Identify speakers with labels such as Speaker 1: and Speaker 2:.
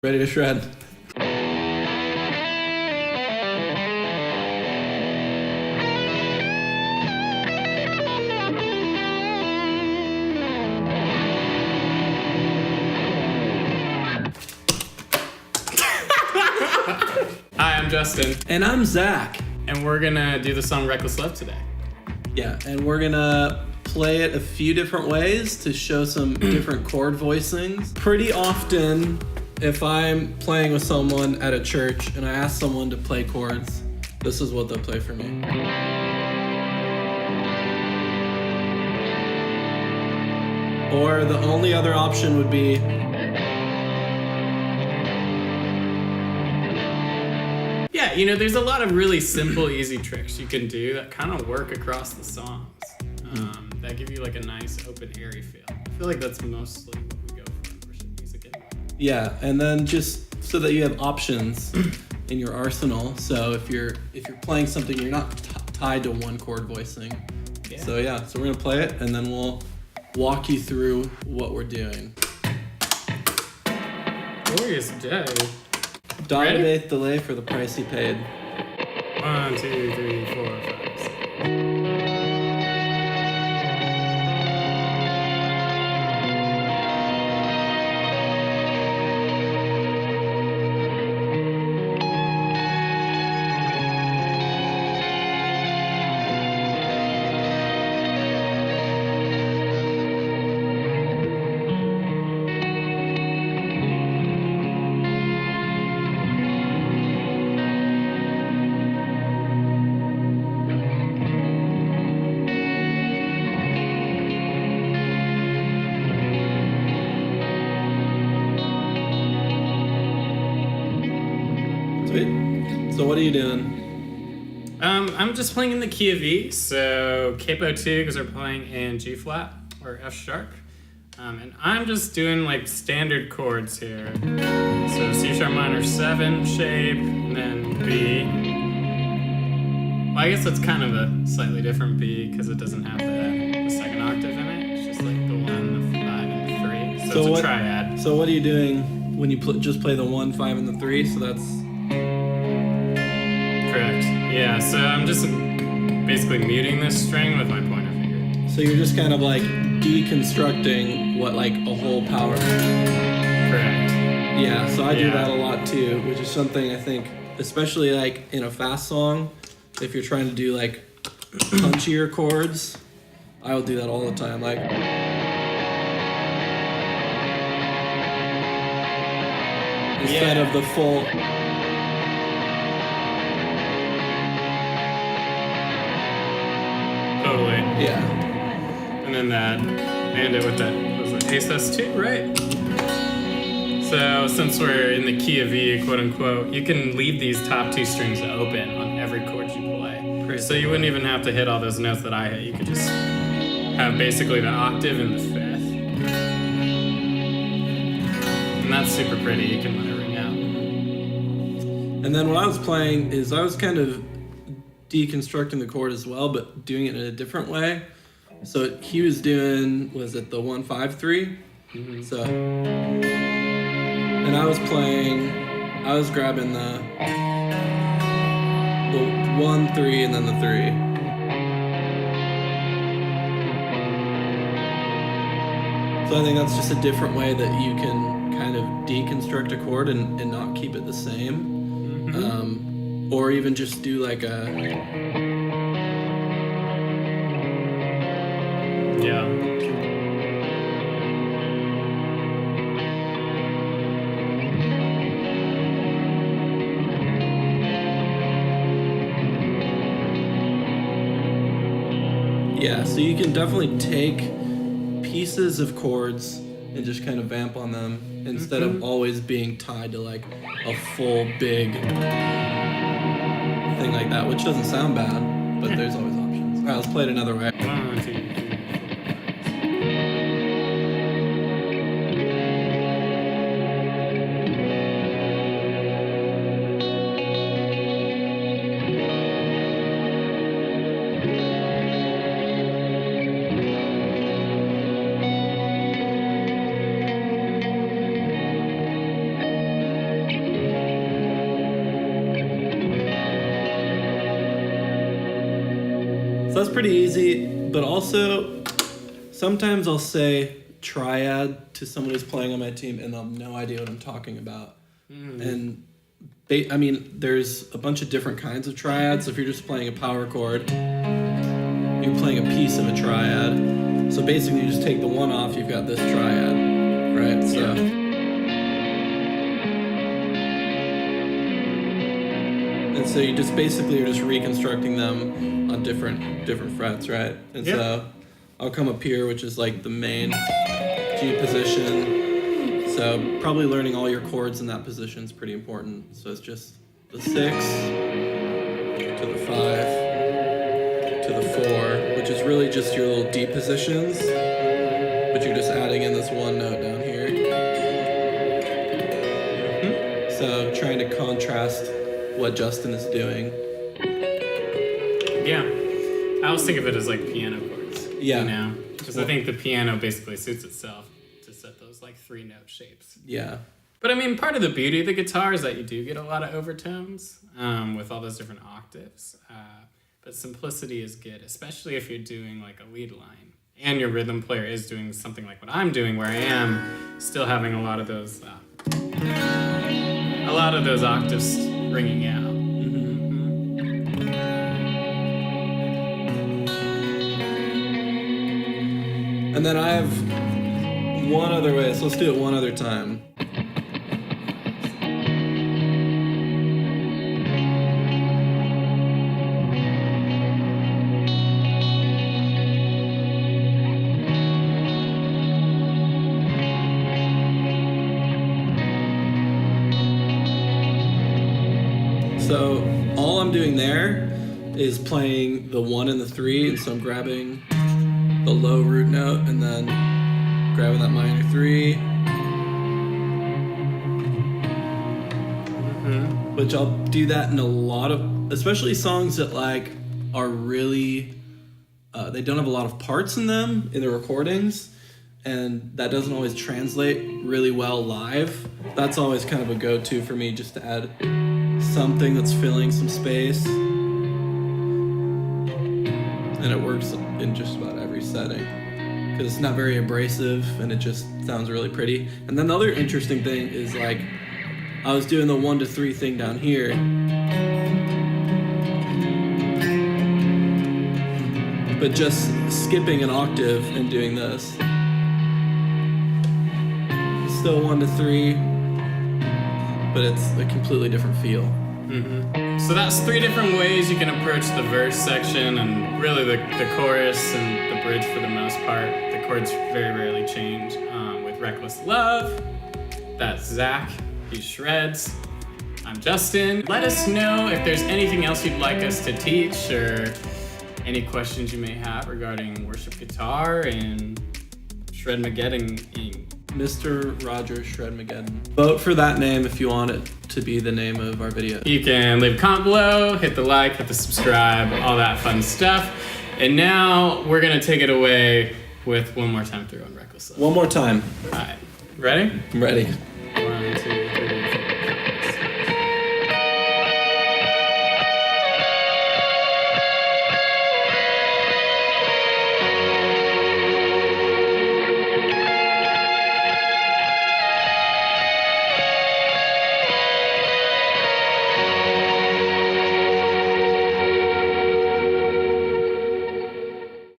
Speaker 1: Ready to shred.
Speaker 2: Hi, I'm Justin.
Speaker 1: And I'm Zach.
Speaker 2: And we're gonna do the song Reckless Love today.
Speaker 1: Yeah, and we're gonna play it a few different ways to show some different chord voicings. Pretty often, if I'm playing with someone at a church and I ask someone to play chords, this is what they'll play for me. Or the only other option would be
Speaker 2: yeah, you know, there's a lot of really simple, easy tricks you can do that kind of work across the songs. That give you like a nice, open, airy feel. I feel like that's mostly what we go for in worship music anyway.
Speaker 1: Yeah, and then just so that you have options in your arsenal. So if you're playing something, you're not tied to one chord voicing.
Speaker 2: Yeah.
Speaker 1: So we're gonna play it, and then we'll walk you through what we're doing.
Speaker 2: Glorious day.
Speaker 1: Dial eighth delay for the price he paid.
Speaker 2: 1, 2, 3, 4, 5, 6.
Speaker 1: Sweet. So what are you doing?
Speaker 2: I'm just playing in the key of E, so capo 2 because we're playing in G flat or F sharp. And I'm just doing like standard chords here. So C sharp minor 7 shape, and then B. Well, I guess that's kind of a slightly different B because it doesn't have the second octave in it. It's just like the 1, the 5, and the 3. So it's a triad.
Speaker 1: So what are you doing when you just play the 1, 5, and the 3? So that's...
Speaker 2: Correct. Yeah, so I'm just basically muting this string with my pointer finger.
Speaker 1: So you're just kind of like deconstructing what like a whole power.
Speaker 2: Correct.
Speaker 1: Yeah, so I do that a lot too, which is something I think, especially like in a fast song, if you're trying to do like punchier chords, I will do that all the time. Like instead of the full.
Speaker 2: Totally.
Speaker 1: Yeah.
Speaker 2: And then that, and it with that, was it Ace S2, right? So since we're in the key of E, quote unquote, you can leave these top 2 strings open on every chord you play. So you wouldn't even have to hit all those notes that I hit. You could just have basically the octave and the 5th. And that's super pretty. You can let it ring out.
Speaker 1: And then what I was playing is I was kind of deconstructing the chord as well, but doing it in a different way. So what he was doing was at the 1, 5, 3. Mm-hmm. So, and I was grabbing the 1, 3, and then the 3. So I think that's just a different way that you can kind of deconstruct a chord and not keep it the same. Mm-hmm. Or even just do like a...
Speaker 2: Yeah.
Speaker 1: Yeah, so you can definitely take pieces of chords and just kind of vamp on them instead of always being tied to like a full big thing like that, which doesn't sound bad, but there's always options. All right, let's play it another way.
Speaker 2: 1, 2, 3.
Speaker 1: So that's pretty easy, but also sometimes I'll say triad to someone who's playing on my team and they'll have no idea what I'm talking about. And there's a bunch of different kinds of triads. If you're just playing a power chord, you're playing a piece of a triad. So basically you just take the one off, you've got this triad, right? So. And so you just basically are just reconstructing them on different frets, right? And so I'll come up here, which is like the main G position. So probably learning all your chords in that position is pretty important. So it's just the 6 to the 5 to the 4, which is really just your little D positions, but you're just adding in this one note down here. So trying to contrast what Justin is doing.
Speaker 2: Yeah. I always think of it as like piano chords.
Speaker 1: Yeah.
Speaker 2: You know? Because I think the piano basically suits itself to set those like 3-note shapes.
Speaker 1: Yeah.
Speaker 2: But I mean, part of the beauty of the guitar is that you do get a lot of overtones with all those different octaves. But simplicity is good, especially if you're doing like a lead line. And your rhythm player is doing something like what I'm doing, where I am still having a lot of those octaves ringing out.
Speaker 1: And then I have one other way, so let's do it one other time. So all I'm doing there is playing the 1 and the 3, and so I'm grabbing the low root note and then grabbing that minor 3. Which I'll do that in a lot of, especially songs that like are really, they don't have a lot of parts in them in the recordings, and that doesn't always translate really well live. That's always kind of a go-to for me, just to add something that's filling some space. And it works in just about every setting because it's not very abrasive and it just sounds really pretty. And then the other interesting thing is like I was doing the 1 to 3 thing down here, but just skipping an octave and doing this. Still 1 to 3, but it's a completely different feel.
Speaker 2: So that's 3 different ways you can approach the verse section and really the chorus and the bridge for the most part. The chords very rarely change. With Reckless Love, that's Zach, he shreds. I'm Justin. Let us know if there's anything else you'd like us to teach or any questions you may have regarding worship guitar and Shredmageddon.
Speaker 1: Mr. Roger Shredmageddon. Vote for that name if you want it to be the name of our video.
Speaker 2: You can leave a comment below, hit the like, hit the subscribe, all that fun stuff. And now we're gonna take it away with one more time through on Reckless Love.
Speaker 1: One more time.
Speaker 2: All right, ready?
Speaker 1: I'm ready.